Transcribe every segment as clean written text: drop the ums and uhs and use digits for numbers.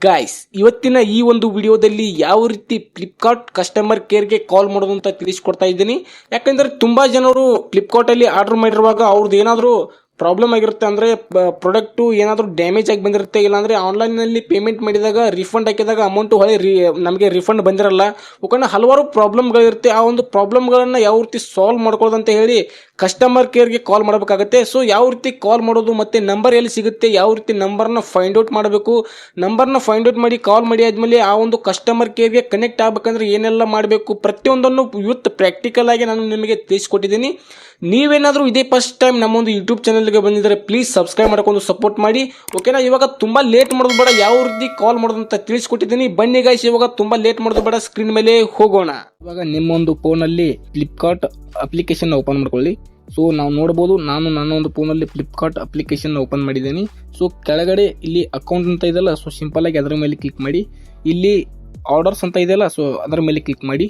Guys, ಇವತ್ತಿನ ಈ ಒಂದು ವಿಡಿಯೋದಲ್ಲಿ ಯಾವ ರೀತಿ ಫ್ಲಿಪ್ಕಾರ್ಟ್ ಕಸ್ಟಮರ್ ಕೇರ್ಗೆ ಕಾಲ್ ಮಾಡೋದು ಅಂತ ತಿಳಿಸ್ಕೊಡ್ತಾ ಇದ್ದೀನಿ. ಯಾಕಂದ್ರೆ ತುಂಬಾ ಜನರು ಫ್ಲಿಪ್ಕಾರ್ಟ್ ಅಲ್ಲಿ ಆರ್ಡರ್ ಮಾಡಿರುವಾಗ ಅವ್ರದ್ದು ಏನಾದರೂ ಪ್ರಾಬ್ಲಮ್ ಆಗಿರುತ್ತೆ, ಅಂದರೆ ಪ್ರಾಡಕ್ಟು ಏನಾದರೂ ಡ್ಯಾಮೇಜ್ ಆಗಿ ಬಂದಿರುತ್ತೆ, ಇಲ್ಲಾಂದರೆ ಆನ್ಲೈನಲ್ಲಿ ಪೇಮೆಂಟ್ ಮಾಡಿದಾಗ ರಿಫಂಡ್ ಹಾಕಿದಾಗ ಅಮೌಂಟು ನಮಗೆ ರಿಫಂಡ್ ಬಂದಿರಲ್ಲ. ಯಾಕಂದ್ರೆ ಹಲವಾರು ಪ್ರಾಬ್ಲಮ್ಗಳಿರುತ್ತೆ. ಆ ಒಂದು ಪ್ರಾಬ್ಲಮ್ಗಳನ್ನು ಯಾವ ರೀತಿ ಸಾಲ್ವ್ ಮಾಡ್ಕೊಳ್ಳೋದಂತ ಹೇಳಿ ಕಸ್ಟಮರ್ ಕೇರ್ಗೆ ಕಾಲ್ ಮಾಡಬೇಕಾಗುತ್ತೆ. ಸೊ ಯಾವ ರೀತಿ ಕಾಲ್ ಮಾಡೋದು ಮತ್ತು ನಂಬರ್ ಎಲ್ಲಿ ಸಿಗುತ್ತೆ, ಯಾವ ರೀತಿ ನಂಬರ್ನ ಫೈಂಡ್ ಔಟ್ ಮಾಡಬೇಕು, ನಂಬರ್ನ ಫೈಂಡ್ ಔಟ್ ಮಾಡಿ ಕಾಲ್ ಮಾಡಿ ಆದಮೇಲೆ ಆ ಒಂದು ಕಸ್ಟಮರ್ ಕೇರ್ಗೆ ಕನೆಕ್ಟ್ ಆಗಬೇಕಂದ್ರೆ ಏನೆಲ್ಲ ಮಾಡಬೇಕು, ಪ್ರತಿಯೊಂದನ್ನು ಇವತ್ತು ಪ್ರಾಕ್ಟಿಕಲ್ ಆಗಿ ನಾನು ನಿಮಗೆ ತಿಳಿಸ್ಕೊಟ್ಟಿದ್ದೀನಿ. ನೀವೇನಾದರೂ ಇದೇ ಫಸ್ಟ್ ಟೈಮ್ ನಮ್ಮೊಂದು ಯೂಟ್ಯೂಬ್ ಚಾನಲ್ಗೆ ಬಂದಿದ್ದರೆ ಪ್ಲೀಸ್ ಸಬ್ಸ್ಕ್ರೈಬ್ ಮಾಡ್ಕೊಂಡು ಸಪೋರ್ಟ್ ಮಾಡಿ, ಓಕೆನಾ. ಇವಾಗ ತುಂಬ ಲೇಟ್ ಮಾಡೋದು ಬೇಡ, ಯಾವ ರೀತಿ ಕಾಲ್ ಮಾಡೋದು ಅಂತ ತಿಳಿಸ್ಕೊಟ್ಟಿದ್ದೀನಿ. ಬನ್ನಿ ಗೈಸ್, ಇವಾಗ ತುಂಬ ಲೇಟ್ ಮಾಡೋದು ಬೇಡ, ಸ್ಕ್ರೀನ್ ಮೇಲೆ ಹೋಗೋಣ. ಇವಾಗ ನಿಮ್ಮೊಂದು ಫೋನಲ್ಲಿ ಫ್ಲಿಪ್ಕಾರ್ಟ್ ಅಪ್ಲಿಕೇಶನ್ ಓಪನ್ ಮಾಡ್ಕೊಳ್ಳಿ. ಸೊ ನಾವು ನೋಡ್ಬೋದು, ನನ್ನ ಒಂದು ಫೋನಲ್ಲಿ ಫ್ಲಿಪ್ಕಾರ್ಟ್ ಅಪ್ಲಿಕೇಶನ್ ಓಪನ್ ಮಾಡಿದ್ದೀನಿ. ಸೊ ಕೆಳಗಡೆ ಇಲ್ಲಿ ಅಕೌಂಟ್ ಅಂತ ಇದೆಯಲ್ಲ, ಸೊ ಸಿಂಪಲ್ ಆಗಿ ಅದರ ಮೇಲೆ ಕ್ಲಿಕ್ ಮಾಡಿ. ಇಲ್ಲಿ ಆರ್ಡರ್ಸ್ ಅಂತ ಇದೆಯಲ್ಲ, ಸೊ ಅದರ ಮೇಲೆ ಕ್ಲಿಕ್ ಮಾಡಿ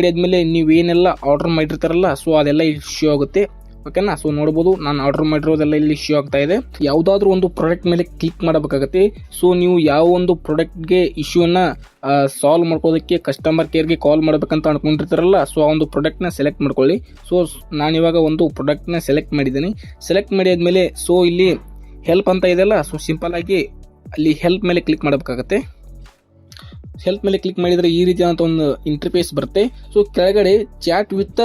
ಆದ್ಮೇಲೆ ನೀವು ಏನೆಲ್ಲ ಆರ್ಡರ್ ಮಾಡಿರ್ತಾರಲ್ಲ, ಸೊ ಅದೆಲ್ಲ ಇಲ್ಲಿ ಶೋ ಆಗುತ್ತೆ, ಓಕೆನಾ. ಸೊ ನೋಡ್ಬೋದು, ನಾನು ಆರ್ಡರ್ ಮಾಡಿರೋದೆಲ್ಲ ಇಲ್ಲಿ ಶೋ ಆಗ್ತಾ ಇದೆ. ಯಾವುದಾದ್ರೂ ಒಂದು ಪ್ರಾಡಕ್ಟ್ ಮೇಲೆ ಕ್ಲಿಕ್ ಮಾಡಬೇಕಾಗತ್ತೆ. ಸೊ ನೀವು ಯಾವ ಒಂದು ಪ್ರಾಡಕ್ಟ್ಗೆ ಇಶ್ಯೂನ ಸಾಲ್ವ್ ಮಾಡ್ಕೋದಕ್ಕೆ ಕಸ್ಟಮರ್ ಕೇರ್ಗೆ ಕಾಲ್ ಮಾಡಬೇಕಂತ ಅನ್ಕೊಂಡಿರ್ತಾರಲ್ಲ, ಸೊ ಆ ಒಂದು ಪ್ರಾಡಕ್ಟ್ನ ಸೆಲೆಕ್ಟ್ ಮಾಡ್ಕೊಳ್ಳಿ. ಸೊ ನಾನಿವಾಗ ಒಂದು ಪ್ರಾಡಕ್ಟ್ನ ಸೆಲೆಕ್ಟ್ ಮಾಡಿದ್ದೀನಿ. ಸೆಲೆಕ್ಟ್ ಮಾಡಿ ಆದಮೇಲೆ ಸೊ ಇಲ್ಲಿ ಹೆಲ್ಪ್ ಅಂತ ಇದೆಯಲ್ಲ, ಸೊ ಸಿಂಪಲ್ ಆಗಿ ಅಲ್ಲಿ ಹೆಲ್ಪ್ ಮೇಲೆ ಕ್ಲಿಕ್ ಮಾಡಬೇಕಾಗತ್ತೆ. ಹೆಲ್ಪ್ ಮೇಲೆ ಕ್ಲಿಕ್ ಮಾಡಿದರೆ ಈ ರೀತಿಯಾದಂಥ ಒಂದು ಇಂಟರ್ಫೇಸ್ ಬರುತ್ತೆ. ಸೊ ಕೆಳಗಡೆ ಚಾಟ್ ವಿತ್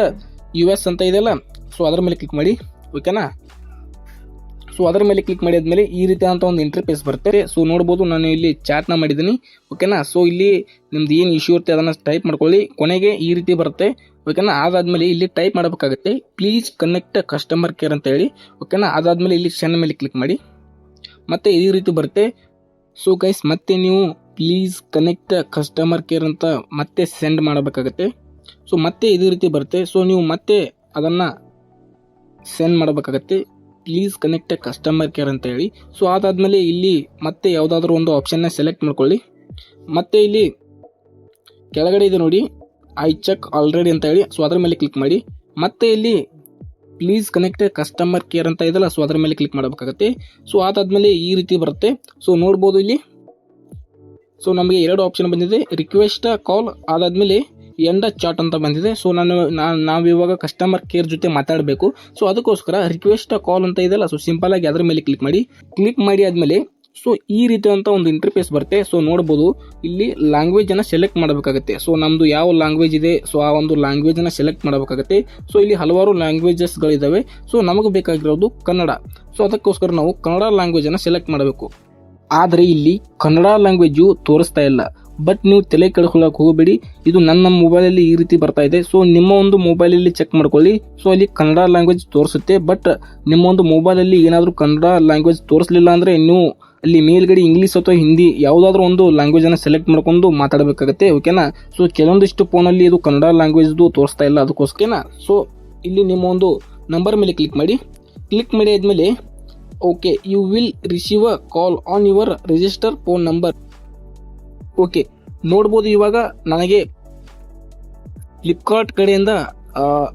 US ಅಂತ ಇದೆಯಲ್ಲ, ಸೊ ಅದರ ಮೇಲೆ ಕ್ಲಿಕ್ ಮಾಡಿ, ಓಕೆನಾ. ಸೊ ಅದರ ಮೇಲೆ ಕ್ಲಿಕ್ ಮಾಡಿ ಆದಮೇಲೆ ಈ ರೀತಿಯಾದಂಥ ಒಂದು ಇಂಟರ್ಫೇಸ್ ಬರುತ್ತೆ. ಸೊ ನೋಡ್ಬೋದು, ನಾನು ಇಲ್ಲಿ ಚಾಟ್ನ ಮಾಡಿದ್ದೀನಿ, ಓಕೆನಾ. ಸೊ ಇಲ್ಲಿ ನಿಮ್ದು ಏನು ಇಶ್ಯೂ ಇರುತ್ತೆ ಅದನ್ನು ಟೈಪ್ ಮಾಡ್ಕೊಳ್ಳಿ. ಕೊನೆಗೆ ಈ ರೀತಿ ಬರುತ್ತೆ, ಓಕೆನಾ. ಅದಾದ್ಮೇಲೆ ಇಲ್ಲಿ ಟೈಪ್ ಮಾಡಬೇಕಾಗುತ್ತೆ, ಪ್ಲೀಸ್ ಕನೆಕ್ಟ್ ಕಸ್ಟಮರ್ ಕೇರ್ ಅಂತ ಹೇಳಿ, ಓಕೆನಾ. ಅದಾದ್ಮೇಲೆ ಇಲ್ಲಿ ಸೆಂಡ್ ಮೇಲೆ ಕ್ಲಿಕ್ ಮಾಡಿ, ಮತ್ತೆ ಈ ರೀತಿ ಬರುತ್ತೆ. ಸೊ ಗೈಸ್, ಮತ್ತೆ ನೀವು ಪ್ಲೀಸ್ ಕನೆಕ್ಟ್ ಕಸ್ಟಮರ್ ಕೇರ್ ಅಂತ ಮತ್ತೆ ಸೆಂಡ್ ಮಾಡಬೇಕಾಗತ್ತೆ. ಸೊ ಮತ್ತೆ ಇದೇ ರೀತಿ ಬರುತ್ತೆ. ಸೊ ನೀವು ಮತ್ತೆ ಅದನ್ನು ಸೆಂಡ್ ಮಾಡಬೇಕಾಗತ್ತೆ, ಪ್ಲೀಸ್ ಕನೆಕ್ಟ್ ಕಸ್ಟಮರ್ ಕೇರ್ ಅಂತ ಹೇಳಿ. ಸೊ ಅದಾದಮೇಲೆ ಇಲ್ಲಿ ಮತ್ತೆ ಯಾವುದಾದ್ರೂ ಒಂದು ಆಪ್ಷನ್ನ ಸೆಲೆಕ್ಟ್ ಮಾಡ್ಕೊಳ್ಳಿ. ಮತ್ತೆ ಇಲ್ಲಿ ಕೆಳಗಡೆ ಇದೆ ನೋಡಿ, ಐ ಚೆಕ್ ಆಲ್ರೆಡಿ ಅಂತ ಹೇಳಿ, ಸೊ ಅದರ ಮೇಲೆ ಕ್ಲಿಕ್ ಮಾಡಿ. ಮತ್ತೆ ಇಲ್ಲಿ ಪ್ಲೀಸ್ ಕನೆಕ್ಟ್ ಕಸ್ಟಮರ್ ಕೇರ್ ಅಂತ ಇದೆಯಲ್ಲ, ಸೊ ಅದರ ಮೇಲೆ ಕ್ಲಿಕ್ ಮಾಡಬೇಕಾಗತ್ತೆ. ಸೊ ಅದಾದಮೇಲೆ ಈ ರೀತಿ ಬರುತ್ತೆ. ಸೊ ನೋಡ್ಬೋದು ಇಲ್ಲಿ, ಸೊ ನಮಗೆ ಎರಡು ಆಪ್ಷನ್ ಬಂದಿದೆ, ರಿಕ್ವೆಸ್ಟ್ ಕಾಲ್, ಅದಾದಮೇಲೆ ಎಂಡ್ ಚಾಟ್ ಅಂತ ಬಂದಿದೆ. ಸೊ ನಾವಿವಾಗ ಕಸ್ಟಮರ್ ಕೇರ್ ಜೊತೆ ಮಾತಾಡಬೇಕು. ಸೊ ಅದಕ್ಕೋಸ್ಕರ ರಿಕ್ವೆಸ್ಟ್ ಕಾಲ್ ಅಂತ ಇದೆಯಲ್ಲ, ಸೊ ಸಿಂಪಲ್ ಆಗಿ ಅದರ ಮೇಲೆ ಕ್ಲಿಕ್ ಮಾಡಿ ಆದಮೇಲೆ ಸೊ ಈ ರೀತಿಯಾದಂಥ ಒಂದು ಇಂಟರ್ಫೇಸ್ ಬರುತ್ತೆ. ಸೊ ನೋಡ್ಬೋದು, ಇಲ್ಲಿ ಲ್ಯಾಂಗ್ವೇಜ್ ಅನ್ನು ಸೆಲೆಕ್ಟ್ ಮಾಡಬೇಕಾಗುತ್ತೆ. ಸೊ ನಮ್ಮದು ಯಾವ ಲ್ಯಾಂಗ್ವೇಜ್ ಇದೆ, ಸೊ ಆ ಒಂದು ಲ್ಯಾಂಗ್ವೇಜ್ ಅನ್ನು ಸೆಲೆಕ್ಟ್ ಮಾಡಬೇಕಾಗುತ್ತೆ. ಸೊ ಇಲ್ಲಿ ಹಲವಾರು ಲ್ಯಾಂಗ್ವೇಜಸ್ಗಳಿದ್ದಾವೆ. ಸೊ ನಮಗೆ ಬೇಕಾಗಿರೋದು ಕನ್ನಡ. ಸೊ ಅದಕ್ಕೋಸ್ಕರ ನಾವು ಕನ್ನಡ ಲ್ಯಾಂಗ್ವೇಜ್ ಅನ್ನು ಸೆಲೆಕ್ಟ್ ಮಾಡಬೇಕು. ಆದರೆ ಇಲ್ಲಿ ಕನ್ನಡ ಲ್ಯಾಂಗ್ವೇಜು ತೋರಿಸ್ತಾ ಇಲ್ಲ. ಬಟ್ ನೀವು ತಲೆ ಕೆಡಿಸ್ಕೊಳ್ಳೋಕೆ ಹೋಗಬೇಡಿ, ಇದು ನನ್ನ ಮೊಬೈಲಲ್ಲಿ ಈ ರೀತಿ ಬರ್ತಾ ಇದೆ. ಸೊ ನಿಮ್ಮ ಒಂದು ಮೊಬೈಲಲ್ಲಿ ಚೆಕ್ ಮಾಡ್ಕೊಳ್ಳಿ. ಸೊ ಅಲ್ಲಿ ಕನ್ನಡ ಲ್ಯಾಂಗ್ವೇಜ್ ತೋರಿಸುತ್ತೆ. ಬಟ್ ನಿಮ್ಮ ಒಂದು ಮೊಬೈಲಲ್ಲಿ ಏನಾದರೂ ಕನ್ನಡ ಲ್ಯಾಂಗ್ವೇಜ್ ತೋರಿಸಲಿಲ್ಲ ಅಂದರೆ ನೀವು ಅಲ್ಲಿ ಮೇಲ್ಗಡೆ ಇಂಗ್ಲೀಷ್ ಅಥವಾ ಹಿಂದಿ ಯಾವುದಾದ್ರೂ ಒಂದು ಲ್ಯಾಂಗ್ವೇಜನ್ನು ಸೆಲೆಕ್ಟ್ ಮಾಡ್ಕೊಂಡು ಮಾತಾಡಬೇಕಾಗತ್ತೆ, ಓಕೆನಾ. ಸೊ ಕೆಲವೊಂದಿಷ್ಟು ಫೋನಲ್ಲಿ ಇದು ಕನ್ನಡ ಲ್ಯಾಂಗ್ವೇಜ್ದು ತೋರಿಸ್ತಾ ಇಲ್ಲ, ಅದಕ್ಕೋಸ್ಕರ. ಸೊ ಇಲ್ಲಿ ನಿಮ್ಮ ಒಂದು ನಂಬರ್ ಮೇಲೆ ಕ್ಲಿಕ್ ಮಾಡಿ ಆದಮೇಲೆ okay, you will receive a call on your register phone number. Okay, ನೋಡ್ಬೋದು, ಇವಾಗ ನನಗೆ ಫ್ಲಿಪ್ಕಾರ್ಟ್ ಕಡೆಯಿಂದ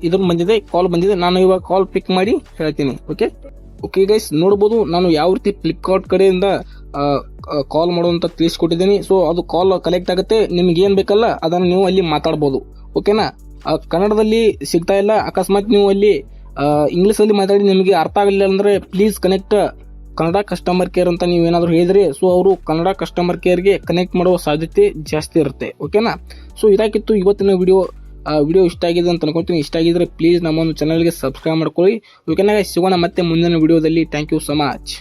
ಇದ್ರ ಬಂದಿದೆ, ಕಾಲ್ ಬಂದಿದೆ. ನಾನು ಇವಾಗ ಕಾಲ್ ಪಿಕ್ ಮಾಡಿ ಹೇಳ್ತೀನಿ. ಓಕೆ ಗೈಸ್, ನೋಡ್ಬೋದು, ನಾನು ಯಾವ ರೀತಿ ಫ್ಲಿಪ್ಕಾರ್ಟ್ ಕಡೆಯಿಂದ ಕಾಲ್ ಮಾಡೋದಂತ ತಿಳಿಸ್ಕೊಟ್ಟಿದ್ದೀನಿ. ಸೊ ಅದು ಕಾಲ್ ಕಲೆಕ್ಟ್ ಆಗುತ್ತೆ. ನಿಮ್ಗೆ ಏನು ಬೇಕಲ್ಲ ಅದನ್ನು ನೀವು ಅಲ್ಲಿ ಮಾತಾಡ್ಬೋದು, ಓಕೆನಾ. ಕನ್ನಡದಲ್ಲಿ ಸಿಗ್ತಾ ಇಲ್ಲ, ಅಕಸ್ಮಾತ್ ನೀವು ಅಲ್ಲಿ ಇಂಗ್ಲೀಷಲ್ಲಿ ಮಾತಾಡಿ ನಿಮಗೆ ಅರ್ಥ ಆಗಲಿಲ್ಲ ಅಂದರೆ please connect Kannada customer care ಅಂತ ನೀವೇನಾದರೂ ಹೇಳಿದ್ರೆ, ಸೊ ಅವರು ಕನ್ನಡ ಕಸ್ಟಮರ್ ಕೇರ್ಗೆ ಕನೆಕ್ಟ್ ಮಾಡುವ ಸಾಧ್ಯತೆ ಜಾಸ್ತಿ ಇರುತ್ತೆ, ಓಕೆನಾ. ಸೊ ಇದಾಗಿತ್ತು ಇವತ್ತಿನ ವಿಡಿಯೋ ಇಷ್ಟ ಆಗಿದೆ ಅಂತ ಅನ್ಕೊಳ್ತೀನಿ. ಇಷ್ಟ ಆಗಿದ್ರೆ ಪ್ಲೀಸ್ ನಮ್ಮ ಒಂದು ಚಾನಲ್ಗೆ ಸಬ್ಸ್ಕ್ರೈಬ್ ಮಾಡ್ಕೊಳ್ಳಿ, ಓಕೆನಾ. ಸಿಗೋಣ ಮತ್ತೆ ಮುಂದಿನ ವಿಡಿಯೋದಲ್ಲಿ. Thank you so much.